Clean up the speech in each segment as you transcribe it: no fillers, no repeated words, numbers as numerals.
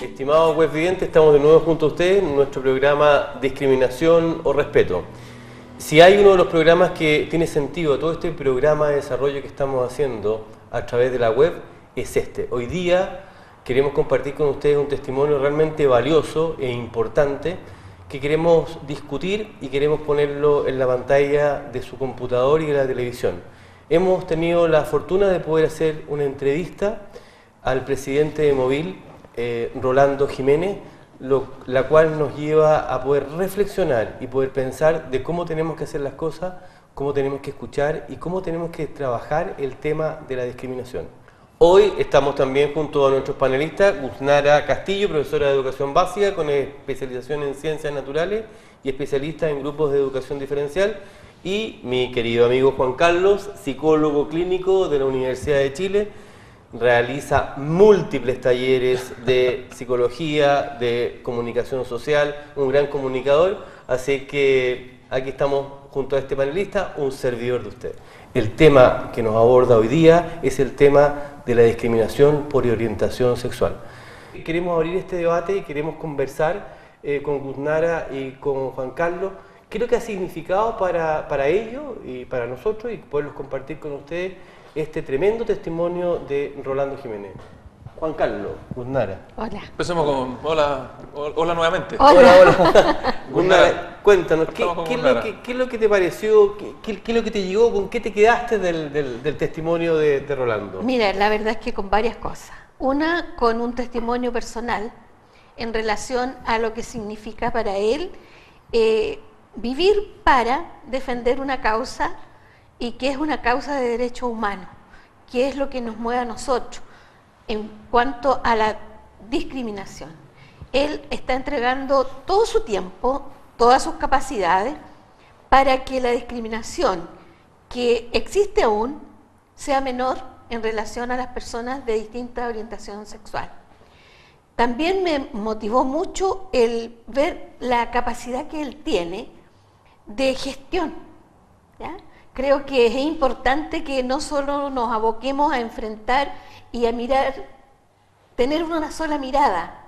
Estimados webvidentes, estamos de nuevo junto a ustedes en nuestro programa Discriminación o Respeto. Si hay uno de los programas que tiene sentido, todo este programa de desarrollo que estamos haciendo a través de la web, es este. Hoy día queremos compartir con ustedes un testimonio realmente valioso e importante que queremos discutir y queremos ponerlo en la pantalla de su computador y de la televisión. Hemos tenido la fortuna de poder hacer una entrevista al presidente de Movil, Rolando Jiménez, la cual nos lleva a poder reflexionar y poder pensar de cómo tenemos que hacer las cosas, cómo tenemos que escuchar y cómo tenemos que trabajar el tema de la discriminación. Hoy estamos también junto a nuestros panelistas, Gusnara Castillo, profesora de Educación Básica con especialización en Ciencias Naturales y especialista en grupos de educación diferencial, y mi querido amigo Juan Carlos, psicólogo clínico de la Universidad de Chile. Realiza múltiples talleres de psicología, de comunicación social, un gran comunicador, así que aquí estamos junto a este panelista, un servidor de usted. El tema que nos aborda hoy día es el tema de la discriminación por orientación sexual. Queremos abrir este debate y queremos conversar con Gusnara y con Juan Carlos qué es lo que ha significado para ellos y para nosotros, y poderlos compartir con ustedes este tremendo testimonio de Rolando Jiménez. Juan Carlos, Gusnara. Hola. Empecemos con hola nuevamente. Hola. Gusnara, cuéntanos, ¿qué es lo que te pareció? ¿Qué es lo que te llegó? ¿Con qué te quedaste del testimonio de Rolando? Mira, la verdad es que con varias cosas. Una, con un testimonio personal en relación a lo que significa para él vivir para defender una causa, y que es una causa de derechos humanos, que es lo que nos mueve a nosotros en cuanto a la discriminación. Él está entregando todo su tiempo, todas sus capacidades, para que la discriminación que existe aún sea menor en relación a las personas de distinta orientación sexual. También me motivó mucho el ver la capacidad que él tiene de gestión, ¿ya? Creo que es importante que no solo nos aboquemos a enfrentar y a mirar, tener una sola mirada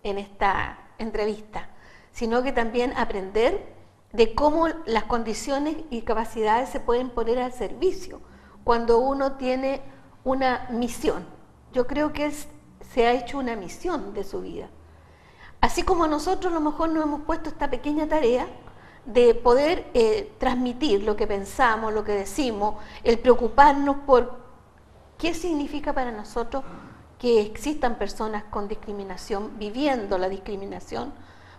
en esta entrevista, sino que también aprender de cómo las condiciones y capacidades se pueden poner al servicio cuando uno tiene una misión. Yo creo que se ha hecho una misión de su vida. Así como nosotros a lo mejor nos hemos puesto esta pequeña tarea de poder transmitir lo que pensamos, lo que decimos, el preocuparnos por qué significa para nosotros que existan personas con discriminación, viviendo la discriminación,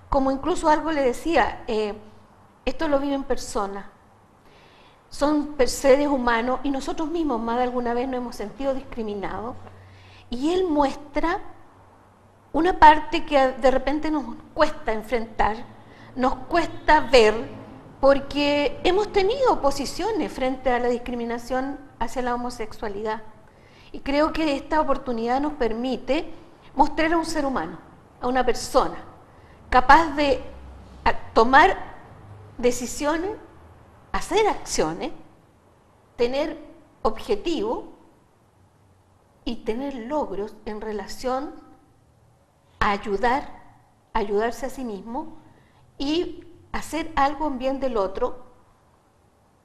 como incluso algo le decía, esto lo viven personas, son seres humanos y nosotros mismos más de alguna vez nos hemos sentido discriminados, y él muestra una parte que de repente nos cuesta enfrentar, nos cuesta ver, porque hemos tenido oposiciones frente a la discriminación hacia la homosexualidad. Y creo que esta oportunidad nos permite mostrar a un ser humano, a una persona, capaz de tomar decisiones, hacer acciones, tener objetivos y tener logros en relación a ayudarse a sí mismo y hacer algo en bien del otro,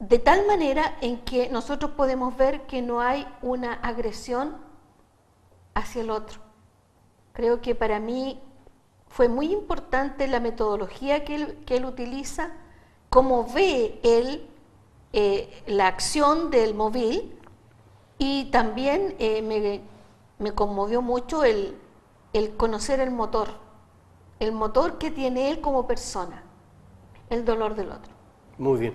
de tal manera en que nosotros podemos ver que no hay una agresión hacia el otro. Creo que para mí fue muy importante la metodología que él utiliza, cómo ve él la acción del Movil, y también me conmovió mucho el conocer el motor que tiene él como persona, el dolor del otro. Muy bien.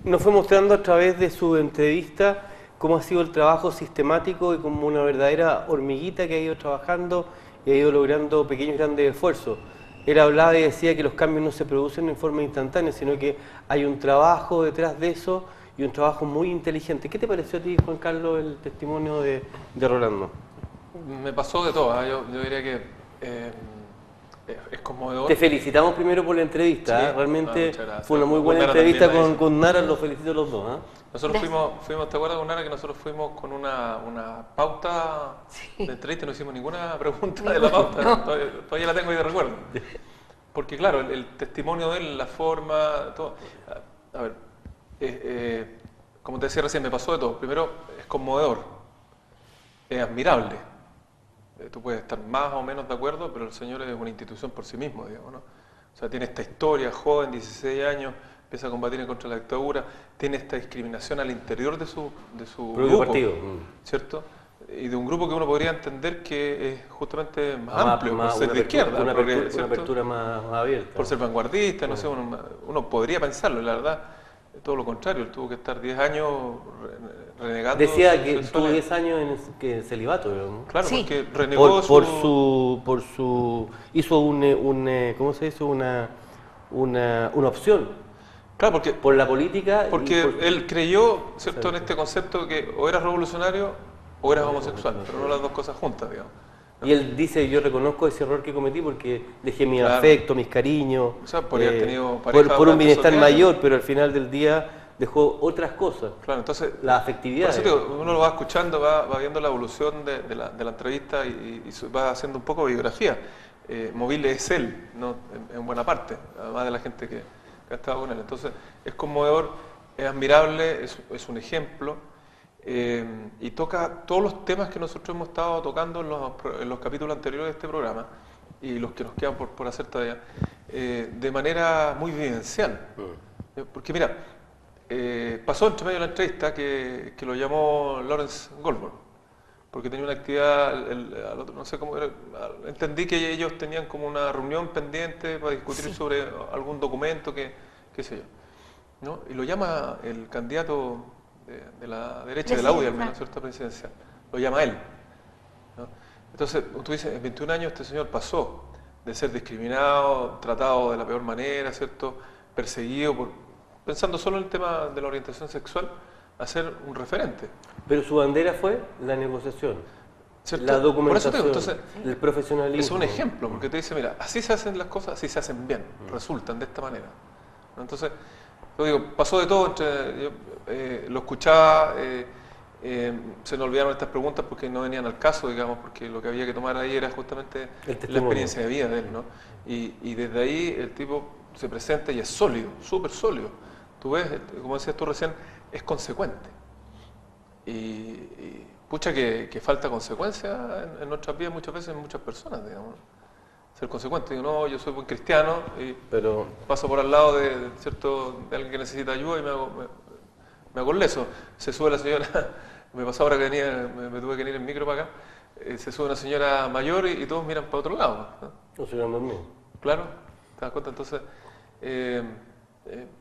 Nos fue mostrando a través de su entrevista cómo ha sido el trabajo sistemático y como una verdadera hormiguita que ha ido trabajando y ha ido logrando pequeños y grandes esfuerzos. Él hablaba y decía que los cambios no se producen en forma instantánea, sino que hay un trabajo detrás de eso y un trabajo muy inteligente. ¿Qué te pareció a ti, Juan Carlos, el testimonio de Rolando? Me pasó de todo, ¿eh? Yo diría que es conmovedor. Te felicitamos primero por la entrevista, Sí, realmente muchas gracias. fue una muy buena Gusnara entrevista también con Nara, los felicito a los dos. Nosotros fuimos, ¿te acuerdas, Gunara, que nosotros fuimos con una pauta de entrevista? No hicimos ninguna pregunta de la pauta, no. todavía la tengo ahí de recuerdo. Porque claro, el testimonio de él, la forma, todo. A ver, como te decía recién, me pasó de todo. Primero, es conmovedor, es admirable. Tú puedes estar más o menos de acuerdo, pero el Señor es una institución por sí mismo, digamos, ¿no? O sea, tiene esta historia, joven, 16 años, empieza a combatir contra la dictadura, tiene esta discriminación al interior de su grupo, partido, ¿cierto? Y de un grupo que uno podría entender que es justamente más amplio, por ser de izquierda, una apertura más abierta. Por ser vanguardista, no sé, uno podría pensarlo, la verdad, todo lo contrario, él tuvo que estar 10 años renegando. Decía que tuvo 10 años en celibato, ¿no? Claro, Sí. porque renegó hizo ¿cómo se dice? Una opción. Claro, porque por la política. Porque él creyó, ¿cierto?, en este concepto que o eras revolucionario o eras homosexual, pero no las dos cosas juntas, digamos. Y él dice, yo reconozco ese error que cometí porque dejé mi Claro. afecto, mis cariños, O sea, podría haber tenido pareja por un durante bienestar esos 10 años. mayor, pero al final del día dejó otras cosas, Claro, entonces, la afectividad. por eso digo, uno lo va escuchando, va viendo la evolución de la entrevista y va haciendo un poco de biografía. Movile es él, ¿no? En buena parte, además de la gente que ha estado con él. Entonces, es conmovedor, es admirable, es un ejemplo, y toca todos los temas que nosotros hemos estado tocando en los capítulos anteriores de este programa y los que nos quedan por hacer todavía, de manera muy vivencial. Porque mira, pasó entre medio de la entrevista que lo llamó Lawrence Goldberg, porque tenía una actividad, al otro, no sé cómo era, entendí que ellos tenían como una reunión pendiente para discutir sobre algún documento, qué sé yo, ¿no? Y lo llama el candidato de la derecha, de la UDI, al menos, ¿cierto?, presidencial, lo llama él, ¿no? Entonces, tú dices, en 21 años este señor pasó de ser discriminado, tratado de la peor manera, ¿cierto?, perseguido pensando solo en el tema de la orientación sexual, a ser un referente. Pero su bandera fue la negociación, ¿cierto? la documentación, Por eso te digo, entonces, el profesionalismo. es un ejemplo, porque te dice, mira, así se hacen las cosas, así se hacen bien, resultan de esta manera. Entonces, yo digo, pasó de todo, yo lo escuchaba, se nos olvidaron estas preguntas porque no venían al caso, digamos, porque lo que había que tomar ahí era justamente la experiencia de vida de él, ¿no? Y desde ahí el tipo se presenta y es sólido, súper sólido. Tú ves, como decías tú recién, es consecuente. Y pucha que falta consecuencia en nuestras vidas muchas veces, en muchas personas, digamos. Ser consecuente. Digo, no, yo soy buen cristiano y paso por al lado de alguien que necesita ayuda y me hago leso. Se sube la señora, me pasó ahora que venía, me tuve que venir en micro para acá, se sube una señora mayor y todos miran para otro lado, ¿no? No se llaman mío. Claro, ¿te das cuenta? Entonces,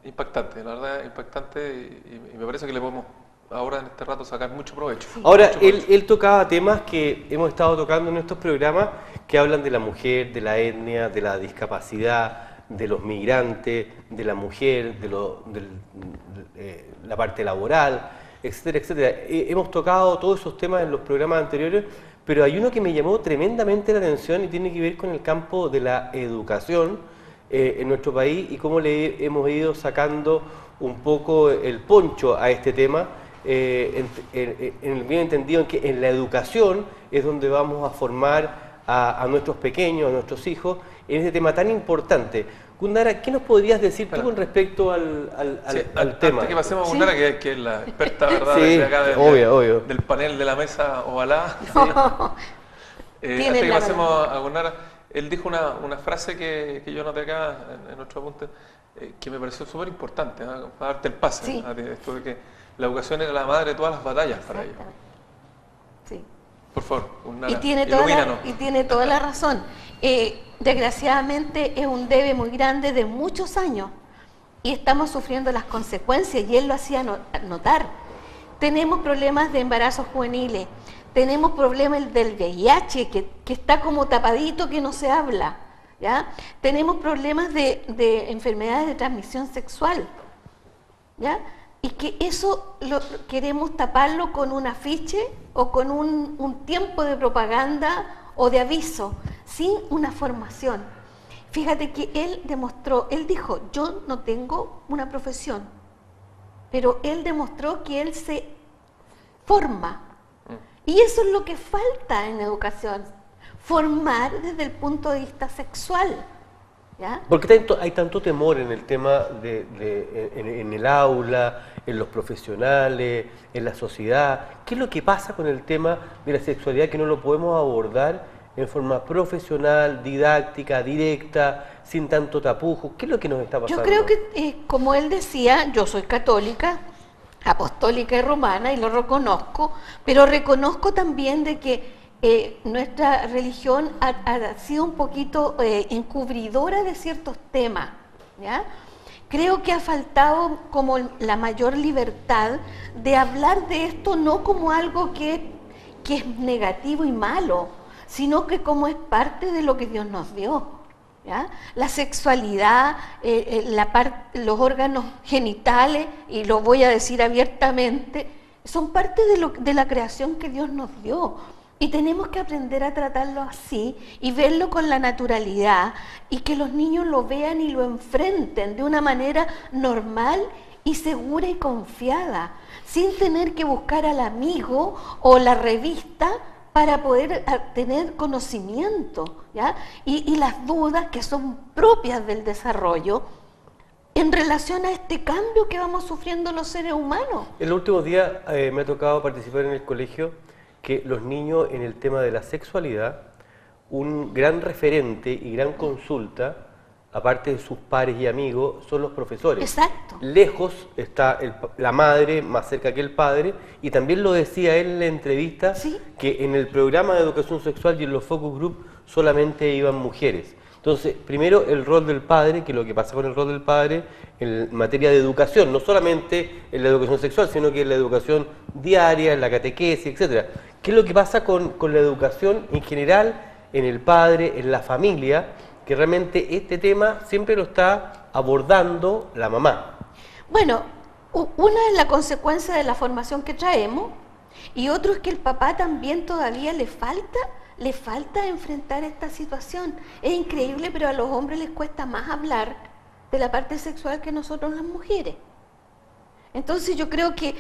impactante, la verdad, impactante y me parece que le podemos ahora en este rato sacar mucho provecho. Ahora, mucho provecho. él tocaba temas que hemos estado tocando en estos programas que hablan de la mujer, de la etnia, de la discapacidad, de los migrantes, de la mujer, de la parte laboral, etcétera, etcétera. Hemos tocado todos esos temas en los programas anteriores, pero hay uno que me llamó tremendamente la atención y tiene que ver con el campo de la educación en nuestro país y cómo le hemos ido sacando un poco el poncho a este tema, en el bien entendido en que en la educación es donde vamos a formar a nuestros pequeños, a nuestros hijos, en este tema tan importante. Gundara, ¿qué nos podrías decir tú con respecto al tema? Antes que pasemos a Gundara, que es la experta, ¿verdad? Sí, de acá obvio. del panel de la mesa ovalada. Tiene Antes que la pasemos a Gundara, él dijo una frase que yo noté acá en nuestro apunte, que me pareció súper importante, ¿no? Para darte el pase, Sí. ¿no? De esto de que la educación era la madre de todas las batallas para ellos. Sí. Por favor, Gundara, Y tiene toda la razón. Desgraciadamente es un debe muy grande de muchos años y estamos sufriendo las consecuencias y él lo hacía notar. Tenemos problemas de embarazos juveniles, tenemos problemas del VIH que está como tapadito, que no se habla, ¿ya? Tenemos problemas de enfermedades de transmisión sexual, ¿ya? Y que eso queremos taparlo con un afiche o con un tiempo de propaganda o de aviso, sin una formación. Fíjate que él dijo, yo no tengo una profesión, pero él demostró que él se forma. Y eso es lo que falta en educación, formar desde el punto de vista sexual. ¿Ya? ¿Por qué hay tanto temor en el tema en el aula, en los profesionales, en la sociedad? ¿Qué es lo que pasa con el tema de la sexualidad que no lo podemos abordar en forma profesional, didáctica, directa, sin tanto tapujo? ¿Qué es lo que nos está pasando? Yo creo que, como él decía, yo soy católica, apostólica y romana, y lo reconozco, pero reconozco también de que nuestra religión ha sido un poquito encubridora de ciertos temas, ¿ya? Creo que ha faltado como la mayor libertad de hablar de esto no como algo que es negativo y malo, sino que como es parte de lo que Dios nos dio, ¿ya? La sexualidad, los órganos genitales, y lo voy a decir abiertamente, son parte de la creación que Dios nos dio. Y tenemos que aprender a tratarlo así y verlo con la naturalidad y que los niños lo vean y lo enfrenten de una manera normal y segura y confiada, sin tener que buscar al amigo o la revista para poder tener conocimiento, ¿ya? Y las dudas que son propias del desarrollo en relación a este cambio que vamos sufriendo los seres humanos. En los últimos días me ha tocado participar en el colegio que los niños en el tema de la sexualidad, un gran referente y gran consulta, aparte de sus pares y amigos, son los profesores. Exacto. Lejos está la madre, más cerca que el padre, y también lo decía él en la entrevista, ¿Sí? que en el programa de educación sexual y en los focus group solamente iban mujeres. Entonces, primero el rol del padre, que lo que pasa con el rol del padre en materia de educación, no solamente en la educación sexual, sino que en la educación diaria, en la catequesis, etcétera. ¿Qué es lo que pasa con la educación en general, en el padre, en la familia, que realmente este tema siempre lo está abordando la mamá? Bueno, una es la consecuencia de la formación que traemos, y otro es que el papá también todavía le falta enfrentar esta situación. Es increíble, pero a los hombres les cuesta más hablar de la parte sexual que nosotros las mujeres. Entonces yo creo que,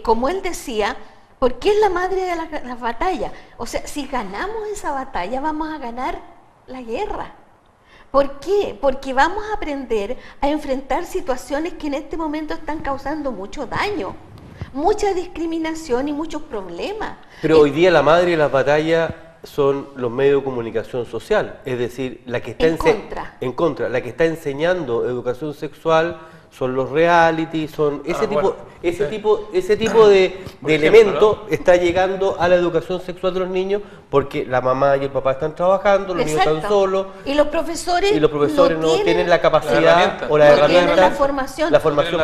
como él decía, ¿por qué es la madre de las batallas? O sea, si ganamos esa batalla vamos a ganar la guerra. ¿Por qué? Porque vamos a aprender a enfrentar situaciones que en este momento están causando mucho daño, mucha discriminación y muchos problemas. Pero hoy día la madre de las batallas son los medios de comunicación social, es decir, la que está en contra, la que está enseñando educación sexual son los reality, son ese tipo de elementos, ¿no? Está llegando a la educación sexual de los niños porque la mamá y el papá están trabajando, los niños están solos y los profesores no tienen la capacidad o la herramienta, la formación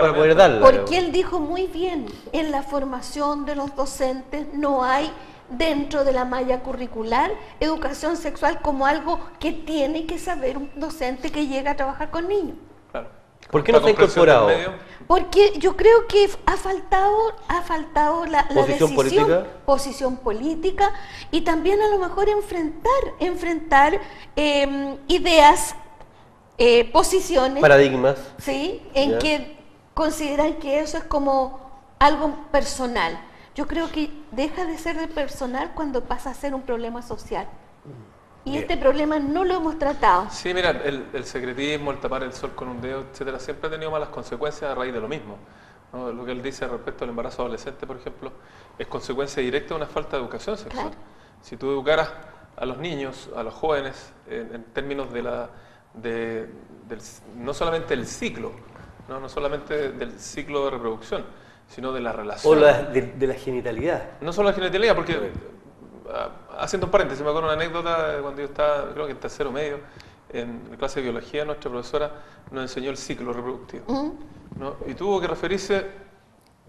para poder darla. Porque él dijo muy bien, en la formación de los docentes no hay dentro de la malla curricular educación sexual como algo que tiene que saber un docente que llega a trabajar con niños. Claro. ¿Por qué no se ha incorporado? Porque yo creo que ha faltado la posición política, y también a lo mejor enfrentar ideas, posiciones, paradigmas, ¿sí? En que consideran que eso es como algo personal. Yo creo que deja de ser de personal cuando pasa a ser un problema social. Y este problema no lo hemos tratado. Sí, mira, el secretismo, el tapar el sol con un dedo, etcétera, siempre ha tenido malas consecuencias a raíz de lo mismo, ¿no? Lo que él dice respecto al embarazo adolescente, por ejemplo, es consecuencia directa de una falta de educación sexual. Claro. Si tú educaras a los niños, a los jóvenes, en términos no solamente del ciclo, no solamente del ciclo de reproducción, sino de la relación. O de la genitalidad. No solo la genitalidad, porque... Haciendo un paréntesis, me acuerdo una anécdota de cuando yo estaba, creo que en tercero medio, en la clase de biología, nuestra profesora nos enseñó el ciclo reproductivo, ¿no? Y tuvo que referirse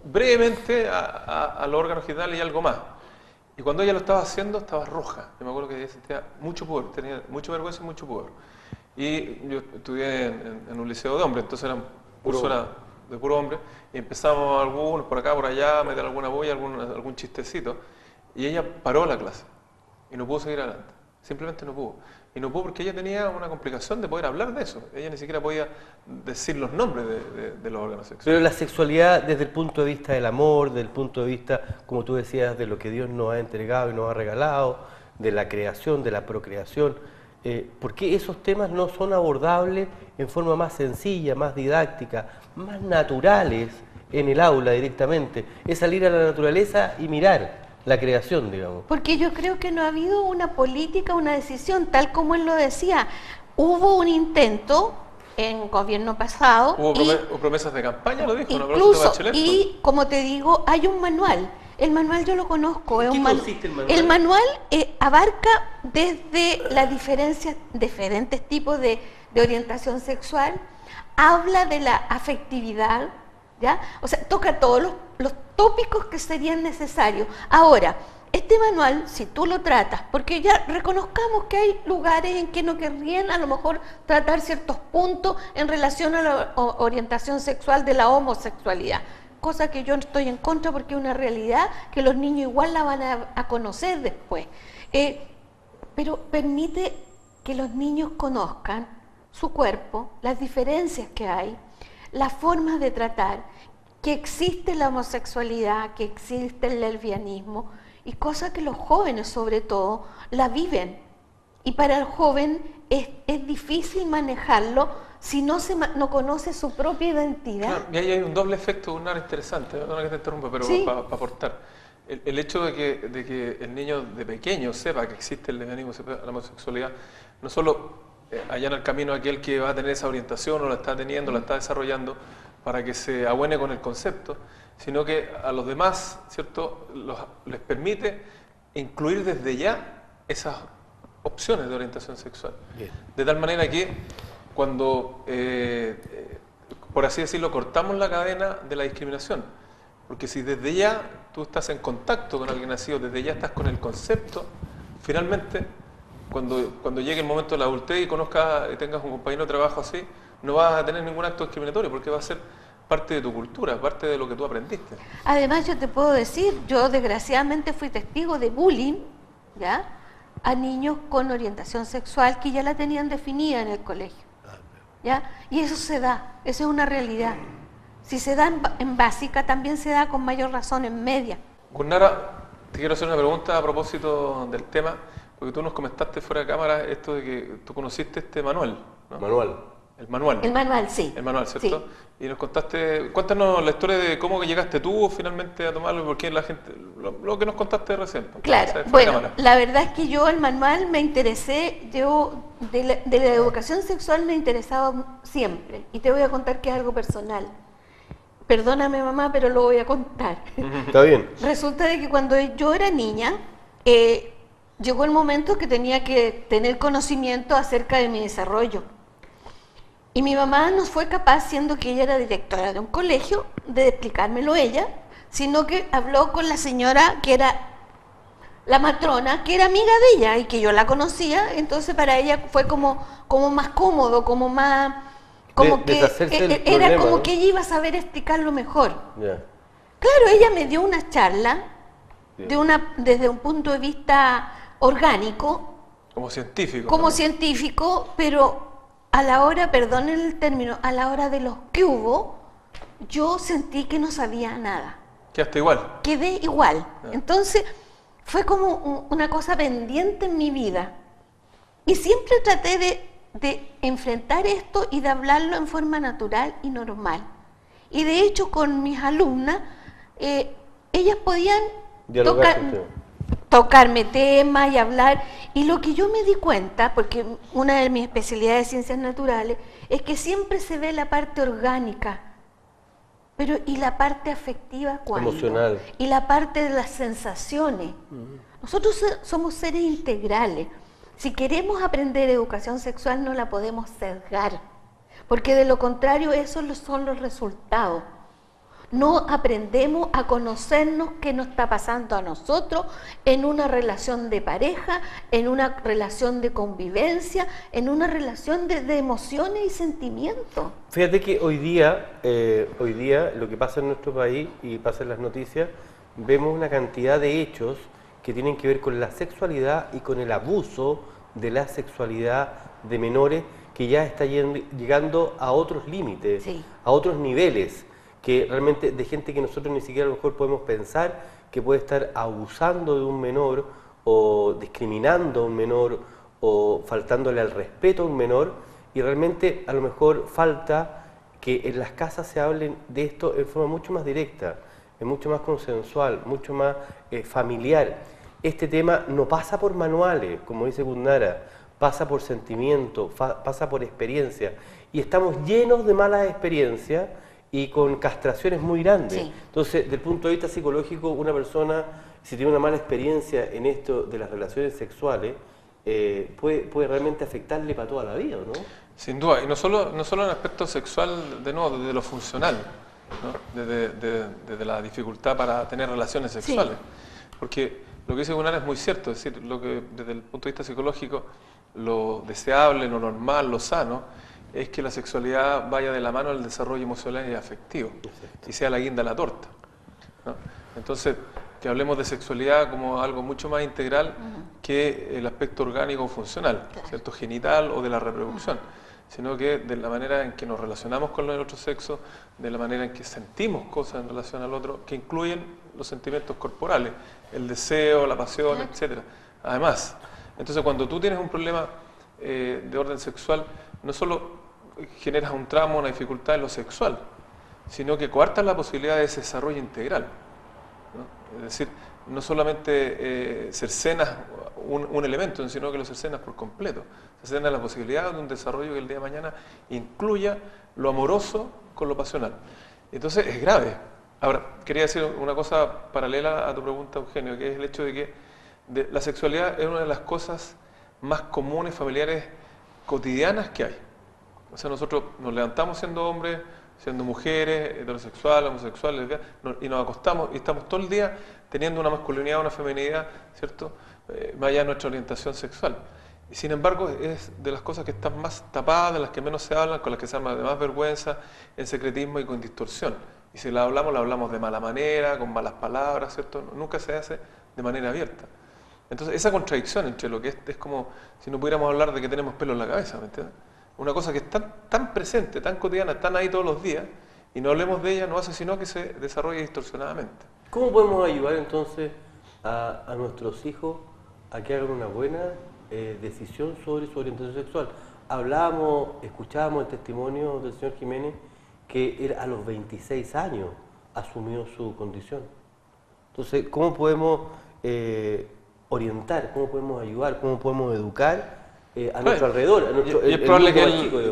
brevemente a los órganos genitales y algo más. Y cuando ella lo estaba haciendo, estaba roja. Yo me acuerdo que ella sentía mucho pudor, tenía mucha vergüenza y mucho pudor. Y yo estudié en un liceo de hombres, entonces era un curso de puro hombre, y empezamos algunos por acá, por allá, a meter alguna boya, algún chistecito. Y ella paró la clase y no pudo seguir adelante. simplemente no pudo. Y no pudo porque ella tenía una complicación de poder hablar de eso. Ella ni siquiera podía decir los nombres de los órganos sexuales. Pero la sexualidad desde el punto de vista del amor, desde el punto de vista, como tú decías, de lo que Dios nos ha entregado y nos ha regalado, de la creación, de la procreación, ¿por qué esos temas no son abordables en forma más sencilla, más didáctica, más naturales en el aula directamente? Es salir a la naturaleza y mirar la creación, digamos. Porque yo creo que no ha habido una política, una decisión, tal como él lo decía. Hubo un intento en gobierno pasado. Hubo promesas de campaña, lo dijo, incluso, y como te digo, hay un manual. El manual yo lo conozco. ¿En qué consiste el manual? El manual abarca desde las diferentes tipos de orientación sexual, habla de la afectividad, ¿ya? O sea, toca todos los tópicos que serían necesarios. Ahora, este manual, si tú lo tratas, porque ya reconozcamos que hay lugares en que no querrían a lo mejor tratar ciertos puntos en relación a la orientación sexual de la homosexualidad, cosa que yo no estoy en contra porque es una realidad que los niños igual la van a conocer después. Pero permite que los niños conozcan su cuerpo, las diferencias que hay, las formas de tratar, que existe la homosexualidad, que existe el lesbianismo, y cosas que los jóvenes sobre todo la viven. Y para el joven es difícil manejarlo si no conoce su propia identidad. Claro, y ahí hay un doble efecto, un área interesante, perdona que te interrumpa, pero sí, para aportar. El hecho de que el niño de pequeño sepa que existe el lesbianismo, la homosexualidad, no solo allana el camino a aquel que va a tener esa orientación o la está teniendo, la está desarrollando, para que se abuene con el concepto, sino que a los demás, ¿cierto?, les permite incluir desde ya esas opciones de orientación sexual. Bien. De tal manera que cuando, por así decirlo, cortamos la cadena de la discriminación, porque si desde ya tú estás en contacto con alguien nacido, desde ya estás con el concepto, finalmente, cuando llegue el momento de la adultez y conozcas y tengas un compañero de trabajo así, no vas a tener ningún acto discriminatorio porque va a ser parte de tu cultura, parte de lo que tú aprendiste. Además yo te puedo decir, yo desgraciadamente fui testigo de bullying, ¿ya?, a niños con orientación sexual que ya la tenían definida en el colegio, ¿ya? Y eso se da, eso es una realidad. Si se da en básica, también se da con mayor razón en media. Gurnara, te quiero hacer una pregunta a propósito del tema, porque tú nos comentaste fuera de cámara esto de que tú conociste este manual, ¿no? Manual. El manual. El manual, sí. El manual, ¿cierto? Sí. Y nos contaste, cuéntanos la historia de cómo llegaste tú finalmente a tomarlo y por qué la gente, lo que nos contaste recién. Claro, o sea, bueno, la verdad es que yo el manual me interesé, yo de la educación sexual me interesaba siempre, y te voy a contar que es algo personal. Perdóname mamá, pero lo voy a contar. Está bien. Resulta de que cuando yo era niña, llegó el momento que tenía que tener conocimiento acerca de mi desarrollo. Y mi mamá no fue capaz, siendo que ella era directora de un colegio, de explicármelo ella, sino que habló con la señora que era la matrona, que era amiga de ella y que yo la conocía, entonces para ella fue como más cómodo, como más... como que era problema, como, ¿no?, que ella iba a saber explicarlo mejor. Yeah. Claro, ella me dio una charla desde un punto de vista orgánico. Como científico. Como ¿no? científico, pero a la hora, perdonen el término, a la hora de los que hubo, yo sentí que no sabía nada. ¿Quedaste igual? Quedé igual. Entonces, fue como una cosa pendiente en mi vida. Y siempre traté de enfrentar esto y de hablarlo en forma natural y normal. Y de hecho, con mis alumnas, ellas podían tocarme temas y hablar, y lo que yo me di cuenta, porque una de mis especialidades de ciencias naturales, es que siempre se ve la parte orgánica, pero ¿y la parte afectiva cuándo? Emocional. Y la parte de las sensaciones. Nosotros somos seres integrales. Si queremos aprender educación sexual no la podemos sesgar, porque de lo contrario esos son los resultados. No aprendemos a conocernos qué nos está pasando a nosotros en una relación de pareja, en una relación de convivencia, en una relación de emociones y sentimientos. Fíjate que hoy día lo que pasa en nuestro país y pasa en las noticias, vemos una cantidad de hechos que tienen que ver con la sexualidad y con el abuso de la sexualidad de menores que ya está llegando a otros límites, Sí. a otros niveles, que realmente de gente que nosotros ni siquiera a lo mejor podemos pensar que puede estar abusando de un menor o discriminando a un menor o faltándole al respeto a un menor, y realmente a lo mejor falta que en las casas se hablen de esto en forma mucho más directa, mucho más consensual, mucho más familiar. Este tema no pasa por manuales, como dice Gundara, pasa por sentimiento, pasa por experiencia, y estamos llenos de malas experiencias y con castraciones muy grandes. Sí. Entonces, desde el punto de vista psicológico, una persona, si tiene una mala experiencia en esto de las relaciones sexuales, puede realmente afectarle para toda la vida, ¿no? Sin duda, y no solo en el aspecto sexual, de nuevo, desde lo funcional, ¿no? Desde la dificultad para tener relaciones sexuales. Sí. Porque lo que dice Gunnar es muy cierto, es decir, lo que desde el punto de vista psicológico, lo deseable, lo normal, lo sano, es que la sexualidad vaya de la mano del desarrollo emocional y afectivo, y sea la guinda de la torta, ¿no? Entonces, que hablemos de sexualidad como algo mucho más integral que el aspecto orgánico o funcional, ¿cierto? Genital o de la reproducción, sino que de la manera en que nos relacionamos con el otro sexo, de la manera en que sentimos cosas en relación al otro, que incluyen los sentimientos corporales, el deseo, la pasión, etc. Además, entonces cuando tú tienes un problema de orden sexual, no solo generas un trauma, una dificultad en lo sexual, sino que coartas la posibilidad de ese desarrollo integral, ¿no? Es decir, no solamente cercenas un elemento, sino que lo cercenas por completo. Cercenas la posibilidad de un desarrollo que el día de mañana incluya lo amoroso con lo pasional. Entonces es grave. Ahora, quería decir una cosa paralela a tu pregunta, Eugenio, que es el hecho de que la sexualidad es una de las cosas más comunes, familiares, cotidianas que hay. O sea, nosotros nos levantamos siendo hombres, siendo mujeres, heterosexuales, homosexuales, lesbianas, y nos acostamos y estamos todo el día teniendo una masculinidad, una feminidad, ¿cierto? Más allá de nuestra orientación sexual. Y sin embargo, es de las cosas que están más tapadas, de las que menos se hablan, con las que se habla de más vergüenza, en secretismo y con distorsión. Y si la hablamos de mala manera, con malas palabras, ¿cierto? Nunca se hace de manera abierta. Entonces, esa contradicción entre lo que es como si no pudiéramos hablar de que tenemos pelo en la cabeza, ¿me entiendes? Una cosa que es tan presente, tan cotidiana, tan ahí todos los días, y no hablemos de ella, no hace sino que se desarrolle distorsionadamente. ¿Cómo podemos ayudar entonces a nuestros hijos a que hagan una buena decisión sobre su orientación sexual? Escuchábamos el testimonio del señor Jiménez, que él a los 26 años asumió su condición. Entonces, ¿cómo podemos orientar, cómo podemos ayudar, cómo podemos educar a nuestro alrededor? Y es probable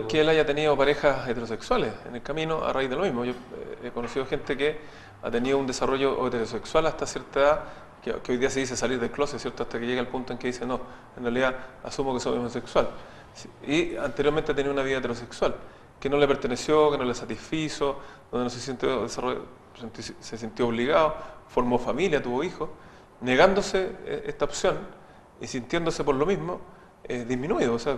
que él haya tenido parejas heterosexuales en el camino a raíz de lo mismo. Yo he conocido gente que ha tenido un desarrollo heterosexual hasta cierta edad, que hoy día se dice salir del closet, ¿cierto? Hasta que llega el punto en que dice, no, en realidad asumo que soy homosexual. Y anteriormente ha tenido una vida heterosexual, que no le perteneció, que no le satisfizo, donde no se sintió obligado, formó familia, tuvo hijos, negándose esta opción y sintiéndose por lo mismo disminuido, o sea,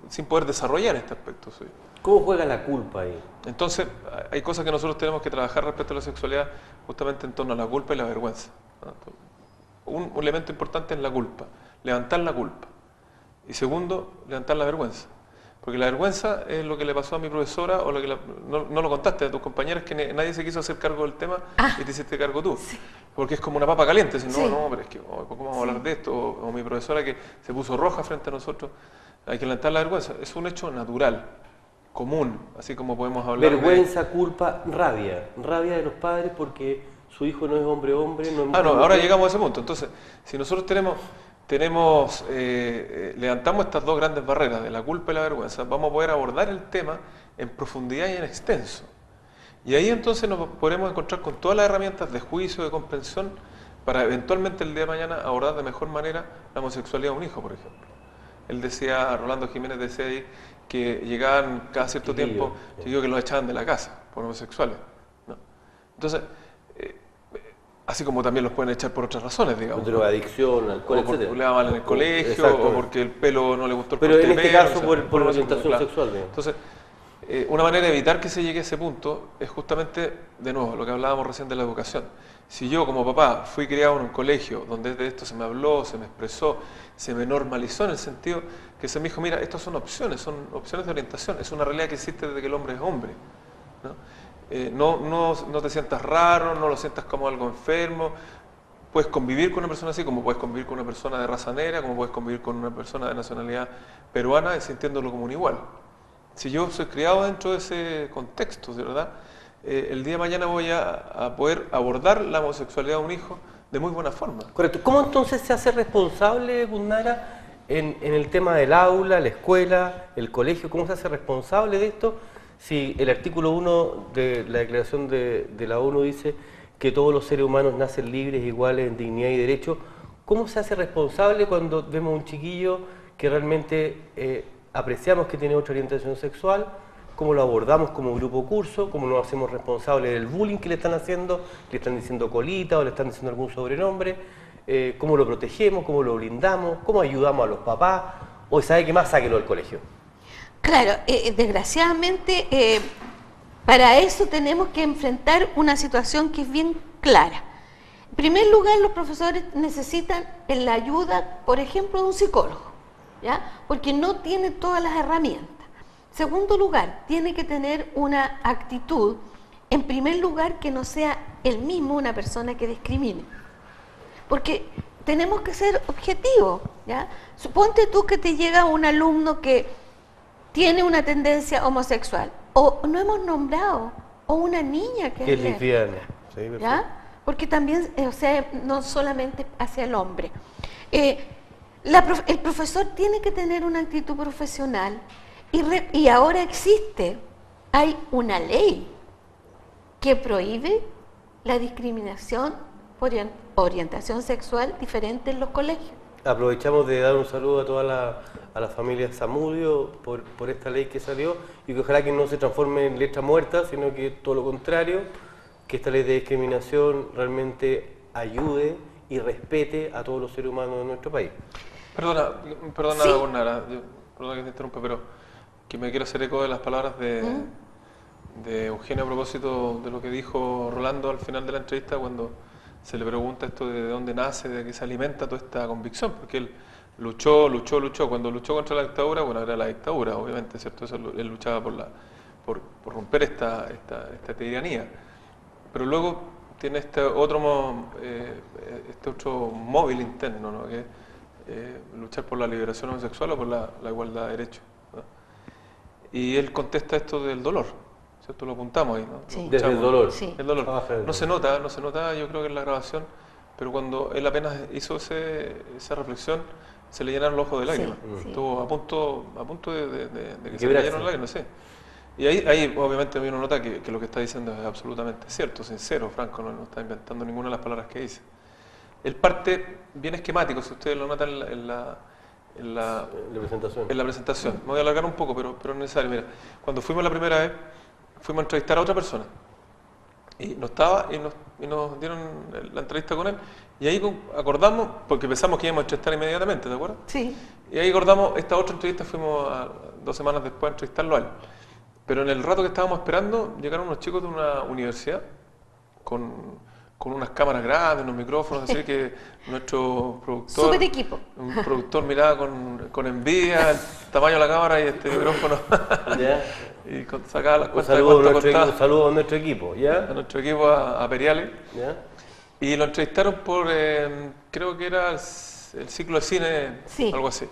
sin poder desarrollar este aspecto suyo. ¿Cómo juega la culpa ahí? Entonces, hay cosas que nosotros tenemos que trabajar respecto a la sexualidad justamente en torno a la culpa y la vergüenza, ¿no? Un elemento importante es la culpa, levantar la culpa. Y segundo, levantar la vergüenza. Porque la vergüenza es lo que le pasó a mi profesora, o lo que no lo contaste a tus compañeros, que nadie se quiso hacer cargo del tema y te hiciste cargo tú. Sí. Porque es como una papa caliente, si no, pero es que, ¿cómo vamos a hablar de esto? O mi profesora que se puso roja frente a nosotros. Hay que levantar la vergüenza. Es un hecho natural, común, así como podemos hablar vergüenza, culpa, rabia. Rabia de los padres porque su hijo no es hombre, no es mujer. Ahora llegamos a ese punto. Entonces, si nosotros levantamos estas dos grandes barreras de la culpa y la vergüenza, vamos a poder abordar el tema en profundidad y en extenso. Y ahí entonces nos podremos encontrar con todas las herramientas de juicio, de comprensión, para eventualmente el día de mañana abordar de mejor manera la homosexualidad de un hijo, por ejemplo. Él decía, Rolando Jiménez decía ahí, que llegaban cada cierto tiempo, que los echaban de la casa por homosexuales, ¿no? Entonces, así como también los pueden echar por otras razones, digamos. Por drogadicción, alcohol, o porque le va mal en el colegio, o porque el pelo no le gustó el corte de pelo. Pero en este caso por la orientación sexual. Entonces, Una manera de evitar que se llegue a ese punto es justamente, de nuevo, lo que hablábamos recién de la educación. Si yo como papá fui criado en un colegio donde de esto se me habló, se me expresó, se me normalizó en el sentido que se me dijo, mira, estas son opciones de orientación, es una realidad que existe desde que el hombre es hombre, ¿no? No te sientas raro, no lo sientas como algo enfermo, puedes convivir con una persona así, como puedes convivir con una persona de raza negra, como puedes convivir con una persona de nacionalidad peruana, sintiéndolo como un igual. Si yo soy criado dentro de ese contexto, ¿de verdad? El día de mañana voy a poder abordar la homosexualidad de un hijo de muy buena forma. Correcto. ¿Cómo entonces se hace responsable, Gundara, en el tema del aula, la escuela, el colegio? ¿Cómo se hace responsable de esto si el artículo 1 de la Declaración de la ONU dice que todos los seres humanos nacen libres, iguales en dignidad y derecho? ¿Cómo se hace responsable cuando vemos un chiquillo que realmente apreciamos que tiene otra orientación sexual? ¿Cómo lo abordamos como grupo curso? ¿Cómo nos hacemos responsables del bullying que le están haciendo? ¿Le están diciendo colita o le están diciendo algún sobrenombre? ¿Cómo lo protegemos? ¿Cómo lo blindamos? ¿Cómo ayudamos a los papás? ¿O sabe qué más? Sáquelo del colegio. Claro, desgraciadamente para eso tenemos que enfrentar una situación que es bien clara. En primer lugar, los profesores necesitan la ayuda, por ejemplo, de un psicólogo, ¿ya? Porque no tiene todas las herramientas. Segundo lugar, tiene que tener una actitud, en primer lugar, que no sea él mismo una persona que discrimine. Porque tenemos que ser objetivos, ¿ya? Suponte tú que te llega un alumno que tiene una tendencia homosexual, o no hemos nombrado, o una niña que es lesbiana. Sí, ¿ya? Porque también, o sea, no solamente hacia el hombre. El profesor tiene que tener una actitud profesional y ahora hay una ley que prohíbe la discriminación por orientación sexual diferente en los colegios. Aprovechamos de dar un saludo a toda la familia Zamudio por esta ley que salió y que ojalá que no se transforme en letra muerta, sino que todo lo contrario, que esta ley de discriminación realmente ayude y respete a todos los seres humanos de nuestro país. Perdona, ¿Sí? Gurnara, perdona que te interrumpa, pero que me quiero hacer eco de las palabras de Eugenio a propósito de lo que dijo Rolando al final de la entrevista cuando se le pregunta esto de dónde nace, de qué se alimenta toda esta convicción, porque él luchó, cuando luchó contra la dictadura, bueno, era la dictadura, obviamente, ¿cierto? Eso, él luchaba por romper esta tiranía, pero luego tiene este otro móvil interno, ¿no? Que es luchar por la liberación homosexual o por la igualdad de derechos, ¿no? Y él contesta esto del dolor, ¿cierto? Lo apuntamos ahí, ¿no? Sí. Desde el dolor. Sí. El dolor. No se nota, yo creo que en la grabación, pero cuando él apenas hizo esa reflexión, se le llenaron los ojos de lágrimas. Sí. Estuvo a punto de que se le llenaron lágrimas, sí. Y ahí obviamente uno nota que lo que está diciendo es absolutamente cierto, sincero, franco, no está inventando ninguna de las palabras que dice. Él parte bien esquemático, si ustedes lo notan en la presentación. Me voy a alargar un poco, pero es necesario. Mira, cuando fuimos la primera vez, fuimos a entrevistar a otra persona. Y nos dieron la entrevista con él. Y ahí acordamos, porque pensamos que íbamos a entrevistar inmediatamente, ¿de acuerdo? Sí. Y ahí acordamos, esta otra entrevista fuimos 2 semanas después a entrevistarlo a él. Pero en el rato que estábamos esperando, llegaron unos chicos de una universidad con unas cámaras grandes, unos micrófonos, así que nuestro productor... Súper equipo. Un productor miraba con envidia el tamaño de la cámara y este micrófono. ¿Ya? Y sacaba las cuentas Un saludo a nuestro equipo, ¿ya? A nuestro equipo, a Periales. ¿Ya? Y lo entrevistaron por, creo que era el ciclo de cine, Sí. algo así,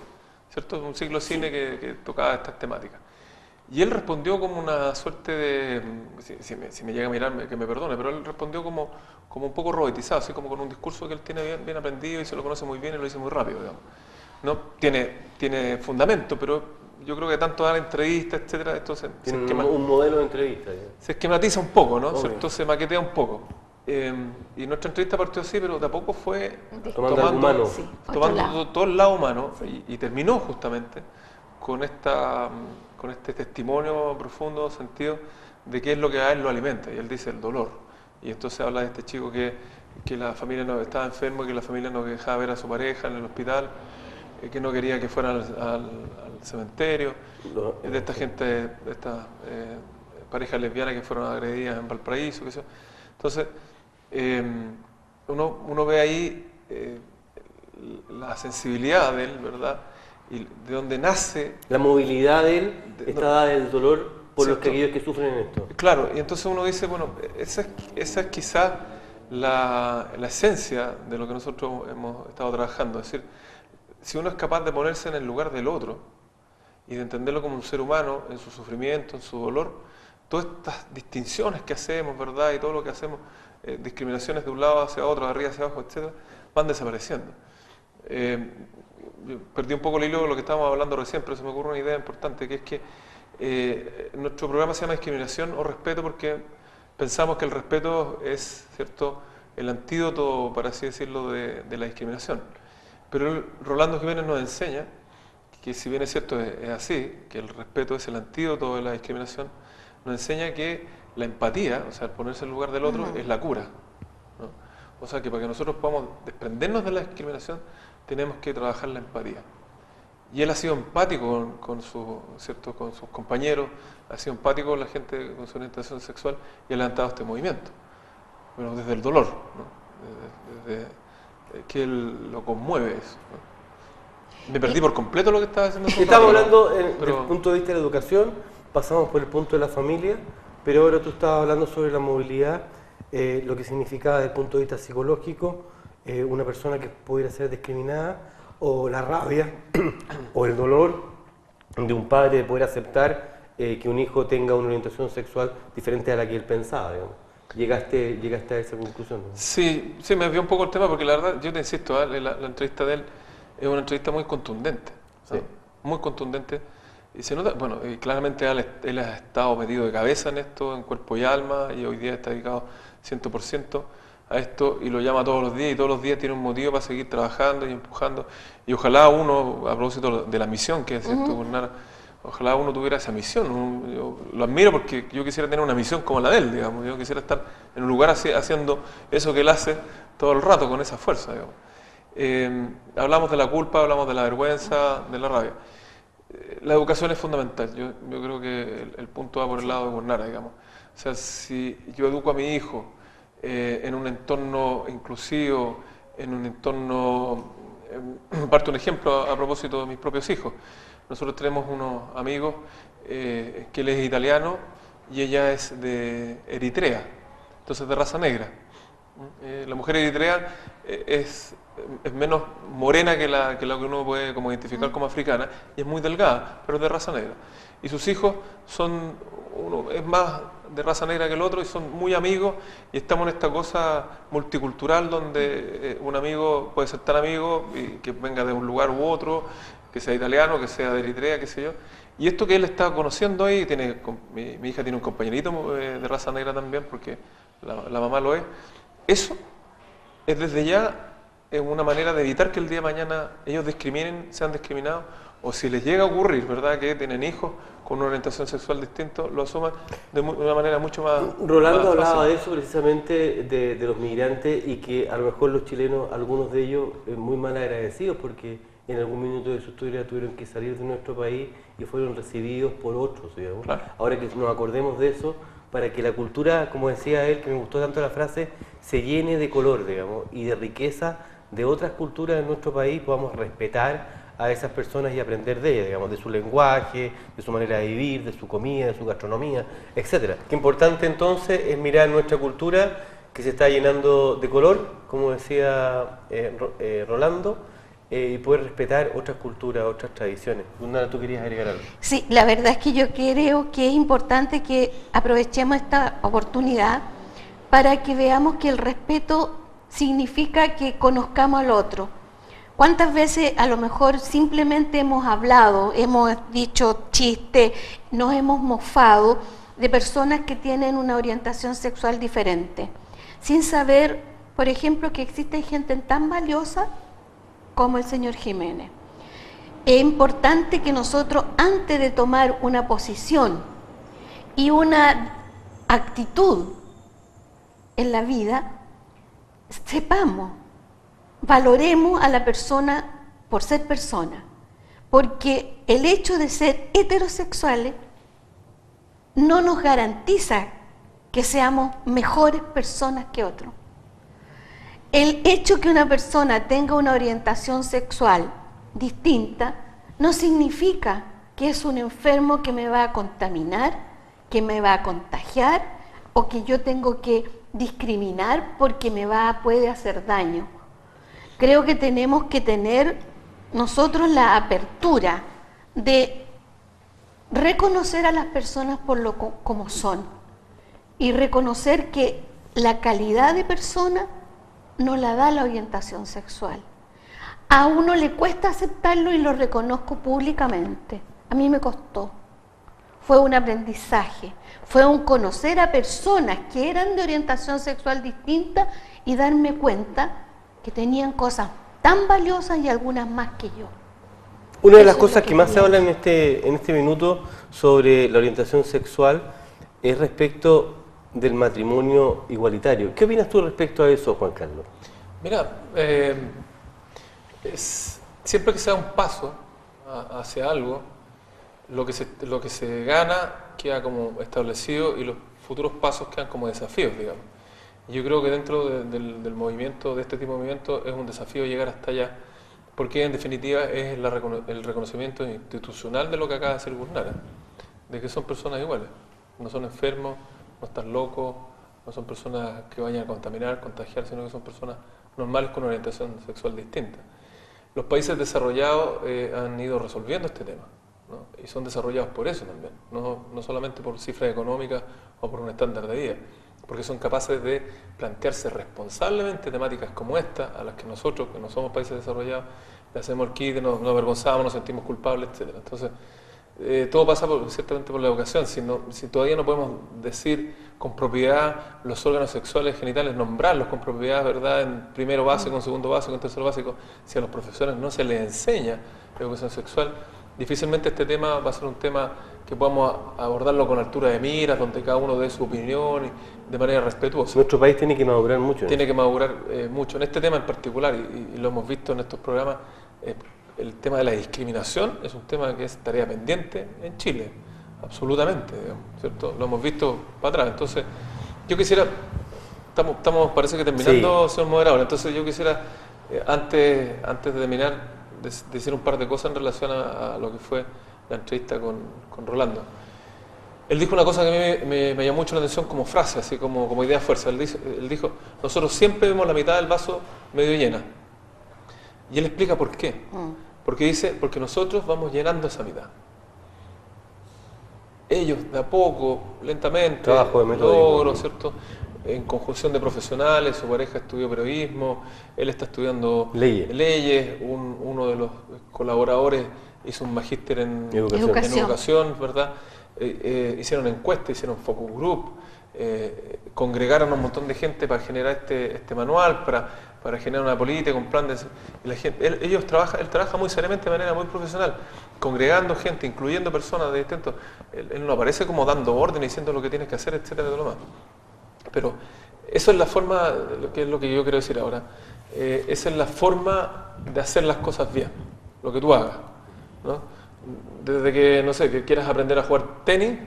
¿cierto? Un ciclo de cine que tocaba estas temáticas. Y él respondió como una suerte de, si me llega a mirar, que me perdone, pero él respondió como un poco robotizado, así como con un discurso que él tiene bien aprendido y se lo conoce muy bien y lo dice muy rápido, digamos. ¿No? Tiene fundamento, pero yo creo que tanto dar entrevistas, etcétera, esto tiene un modelo de entrevista. ¿Ya? Se esquematiza un poco, ¿no? Obvio. ¿Cierto? Se maquetea un poco. Y nuestra entrevista partió así, pero tampoco fue tomando todo el lado humano, sí. y terminó justamente con este testimonio profundo, sentido de qué es lo que a él lo alimenta. Y él dice el dolor. Y entonces habla de este chico que la familia no estaba enfermo, que la familia no dejaba ver a su pareja en el hospital. que no quería que fueran al cementerio, de esta gente, de estas parejas lesbianas que fueron agredidas en Valparaíso, qué sé yo. Entonces, uno ve ahí la sensibilidad de él, ¿verdad? Y de dónde nace... La movilidad de él está dada del dolor por los ¿cierto? aquellos que sufren esto. Claro, y entonces uno dice, bueno, esa es quizás la esencia de lo que nosotros hemos estado trabajando. Es decir, si uno es capaz de ponerse en el lugar del otro y de entenderlo como un ser humano en su sufrimiento, en su dolor, todas estas distinciones que hacemos, ¿verdad? Y todo lo que hacemos, discriminaciones de un lado hacia otro, de arriba hacia abajo, etcétera, van desapareciendo. Yo perdí un poco el hilo de lo que estábamos hablando recién, pero se me ocurre una idea importante, que es que nuestro programa se llama Discriminación o Respeto porque pensamos que el respeto es, ¿cierto?, el antídoto, por así decirlo, de la discriminación. Pero Rolando Jiménez nos enseña que, si bien es cierto, es así, que el respeto es el antídoto de la discriminación, nos enseña que la empatía, o sea, el ponerse en el lugar del otro, es la cura, ¿no? O sea, que para que nosotros podamos desprendernos de la discriminación, tenemos que trabajar la empatía. Y él ha sido empático con sus compañeros, ha sido empático con la gente con su orientación sexual y ha levantado este movimiento. Bueno, desde el dolor, ¿no? Desde que él lo conmueve eso, ¿no? Me perdí por completo lo que estaba diciendo. Estamos hablando desde el punto de vista de la educación, pasamos por el punto de la familia, pero ahora tú estabas hablando sobre la movilidad, lo que significaba desde el punto de vista psicológico, una persona que pudiera ser discriminada, o la rabia, o el dolor de un padre de poder aceptar que un hijo tenga una orientación sexual diferente a la que él pensaba, digamos. ¿Llegaste a esa conclusión, ¿no? Sí, me desvió un poco el tema porque la verdad, yo te insisto, la entrevista de él es una entrevista muy contundente, ¿sí? Muy contundente. Y se nota, bueno, y claramente él ha estado metido de cabeza en esto, en cuerpo y alma, y hoy día está dedicado 100% a esto y lo llama todos los días, y todos los días tiene un motivo para seguir trabajando y empujando. Y ojalá uno, a propósito de la misión que es esto, Gurnara, ojalá uno tuviera esa misión. Yo lo admiro porque yo quisiera tener una misión como la de él, digamos. Yo quisiera estar en un lugar haciendo eso que él hace todo el rato, con esa fuerza, digamos. Hablamos de la culpa, hablamos de la vergüenza, de la rabia. La educación es fundamental. Yo creo que el punto va por el lado de Gurnara, digamos. O sea, si yo educo a mi hijo en un entorno inclusivo, en un entorno... parto un ejemplo a propósito de mis propios hijos. Nosotros tenemos unos amigos que él es italiano y ella es de Eritrea, entonces de raza negra. La mujer eritrea es menos morena que la que uno puede como identificar como africana y es muy delgada, pero es de raza negra. Y sus hijos uno es más de raza negra que el otro y son muy amigos y estamos en esta cosa multicultural donde un amigo puede ser tan amigo y que venga de un lugar u otro, que sea italiano, que sea de Eritrea, qué sé yo. Y esto que él está conociendo ahí, mi hija tiene un compañerito de raza negra también, porque la mamá lo es. Eso es desde ya una manera de evitar que el día de mañana ellos sean discriminados, o si les llega a ocurrir, ¿verdad?, que tienen hijos con una orientación sexual distinta, lo asuman de una manera mucho más... Rolando hablaba de eso precisamente, de los migrantes, y que a lo mejor los chilenos, algunos de ellos, muy mal agradecidos porque en algún minuto de su historia tuvieron que salir de nuestro país y fueron recibidos por otros, digamos. Claro. Ahora que nos acordemos de eso, para que la cultura, como decía él, que me gustó tanto la frase, se llene de color, digamos, y de riqueza de otras culturas de nuestro país, podamos respetar a esas personas y aprender de ellas, digamos, de su lenguaje, de su manera de vivir, de su comida, de su gastronomía, etc. Qué importante entonces es mirar nuestra cultura que se está llenando de color, como decía Rolando, y poder respetar otras culturas, otras tradiciones. Gurnara, ¿tú querías agregar algo? Sí, la verdad es que yo creo que es importante que aprovechemos esta oportunidad para que veamos que el respeto significa que conozcamos al otro. ¿Cuántas veces a lo mejor simplemente hemos hablado, hemos dicho chistes, nos hemos mofado de personas que tienen una orientación sexual diferente, sin saber, por ejemplo, que existe gente tan valiosa como el señor Jiménez? Es importante que nosotros, antes de tomar una posición y una actitud en la vida, sepamos, valoremos a la persona por ser persona, porque el hecho de ser heterosexuales no nos garantiza que seamos mejores personas que otros. El hecho que una persona tenga una orientación sexual distinta no significa que es un enfermo que me va a contaminar, que me va a contagiar o que yo tengo que discriminar porque puede hacer daño. Creo que tenemos que tener nosotros la apertura de reconocer a las personas por como son y reconocer que la calidad de persona no la da la orientación sexual. A uno le cuesta aceptarlo y lo reconozco públicamente. A mí me costó. Fue un aprendizaje, fue un conocer a personas que eran de orientación sexual distinta y darme cuenta que tenían cosas tan valiosas y algunas más que yo. Una de las cosas que más se habla en este minuto sobre la orientación sexual es respecto del matrimonio igualitario. ¿Qué opinas tú respecto a eso, Juan Carlos? Mira, siempre que se da un paso hacia algo, lo que se gana queda como establecido y los futuros pasos quedan como desafíos, digamos. Yo creo que dentro del movimiento, de este tipo de movimiento, es un desafío llegar hasta allá, porque en definitiva es el reconocimiento institucional de lo que acaba de decir Gurnara, de que son personas iguales, no son enfermos, no están locos, no son personas que vayan a contaminar, contagiar, sino que son personas normales con orientación sexual distinta. Los países desarrollados han ido resolviendo este tema, ¿no? Y son desarrollados por eso también, no solamente por cifras económicas o por un estándar de vida, porque son capaces de plantearse responsablemente temáticas como esta, a las que nosotros, que no somos países desarrollados, le hacemos el quite, nos avergonzamos, nos sentimos culpables, etc. Entonces, todo pasa ciertamente por la educación. Si todavía no podemos decir con propiedad los órganos sexuales genitales, nombrarlos con propiedad, ¿verdad?, en primero básico, en segundo básico, en tercero básico, si a los profesores no se les enseña educación sexual, difícilmente este tema va a ser un tema que podamos abordarlo con altura de miras, donde cada uno dé su opinión y de manera respetuosa. Nuestro país tiene que madurar mucho. Tiene que madurar mucho. En este tema en particular, y lo hemos visto en estos programas, el tema de la discriminación es un tema que es tarea pendiente en Chile, absolutamente, digamos, ¿cierto? Lo hemos visto para atrás. Entonces, yo quisiera, estamos parece que terminando, sí, señor moderador, entonces yo quisiera, antes de terminar, decir un par de cosas en relación a lo que fue la entrevista con Rolando. Él dijo una cosa que a mí me llamó mucho la atención como frase, así como idea fuerza. Él dijo, nosotros siempre vemos la mitad del vaso medio llena. Y él explica por qué. Porque dice, porque nosotros vamos llenando esa mitad. Ellos de a poco, lentamente, trabajo de método, ¿cierto?, en conjunción de profesionales, su pareja estudió periodismo, él está estudiando leyes, uno de los colaboradores hizo un magíster en educación, ¿verdad? Hicieron encuestas, hicieron focus group, congregaron a un montón de gente para generar este manual, para generar una política, un plan de... Y la gente, él trabaja muy seriamente de manera muy profesional, congregando gente, incluyendo personas de distintos... Él no aparece como dando orden, diciendo lo que tienes que hacer, etcétera, de lo más. Pero eso es la forma, que es lo que yo quiero decir ahora, esa es la forma de hacer las cosas bien, lo que tú hagas, ¿no? Desde que, no sé, que quieras aprender a jugar tenis,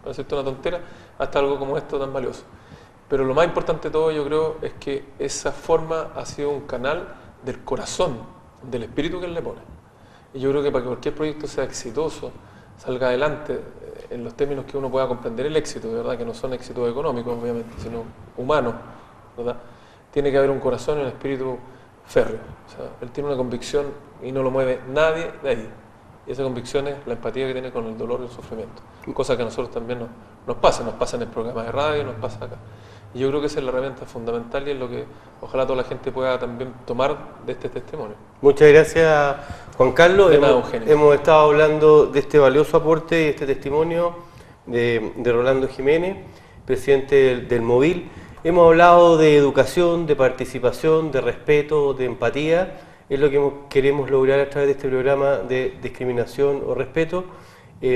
no es cierto, una tontera, hasta algo como esto tan valioso. Pero lo más importante de todo, yo creo, es que esa forma ha sido un canal del corazón, del espíritu que él le pone. Y yo creo que para que cualquier proyecto sea exitoso, salga adelante, en los términos que uno pueda comprender el éxito, de verdad, que no son éxitos económicos, obviamente, sino humanos, ¿verdad? Tiene que haber un corazón y un espíritu férreo. O sea, él tiene una convicción y no lo mueve nadie de ahí. Y esa convicción es la empatía que tiene con el dolor y el sufrimiento. Cosa que a nosotros también nos pasa en el programa de radio, nos pasa acá. Y yo creo que esa es la herramienta fundamental y es lo que ojalá toda la gente pueda también tomar de este testimonio. Muchas gracias, Juan Carlos. Hemos estado hablando de este valioso aporte y este testimonio de Rolando Jiménez, presidente del Movil. Hemos hablado de educación, de participación, de respeto, de empatía. Es lo que queremos lograr a través de este programa de discriminación o respeto.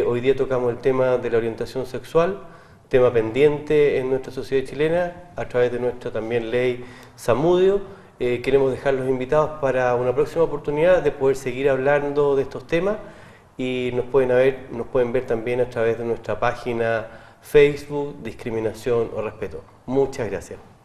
Hoy día tocamos el tema de la orientación sexual, tema pendiente en nuestra sociedad chilena, a través de nuestra también ley Zamudio. queremos dejarlos invitados para una próxima oportunidad de poder seguir hablando de estos temas y nos pueden ver también a través de nuestra página Facebook, Discriminación o Respeto. Muchas gracias.